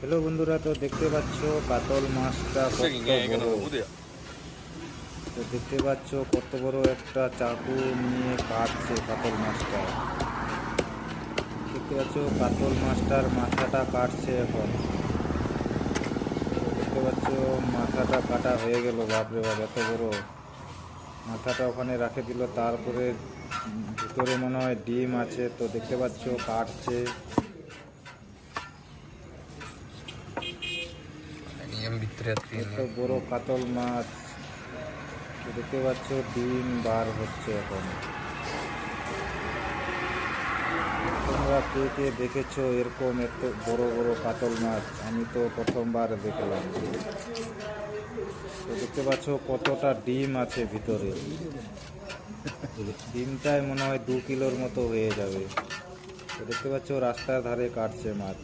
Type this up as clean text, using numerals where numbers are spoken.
Hello বন্ধুরা, তো দেখতে পাচ্ছ কাতল মাছটা কত বড়। তো দেখতে পাচ্ছ কত বড় একটা চাকু নিয়ে কাটছে কাতল মাছটা। দেখতে পাচ্ছ কাতল মাছটার মাথাটা কাটছে এখন। দেখতে পাচ্ছ মাথাটা কাটা হয়ে গেল। বাপরে বাপ, এত বড় মাথাটা ওখানে রাখে দিল। তারপরে ভিতরে মনে হয় ডিম আছে। তো দেখতে পাচ্ছ কাটছে। এত বড় কাতল মাছ। তো দেখতে পাচ্ছ ডিম বার হচ্ছে এখন। তোমরা কে কে দেখেছো এরকম এত বড় বড় কাতল মাছ? আমি তো প্রথমবার দেখলাম। তো দেখতে পাচ্ছ কতটা ডিম আছে ভিতরে। ডিমটাই মনে হয় 2 কিলোর মতো হয়ে যাবে। তো দেখতে পাচ্ছ রাস্তার ধারে কাটছে মাছ।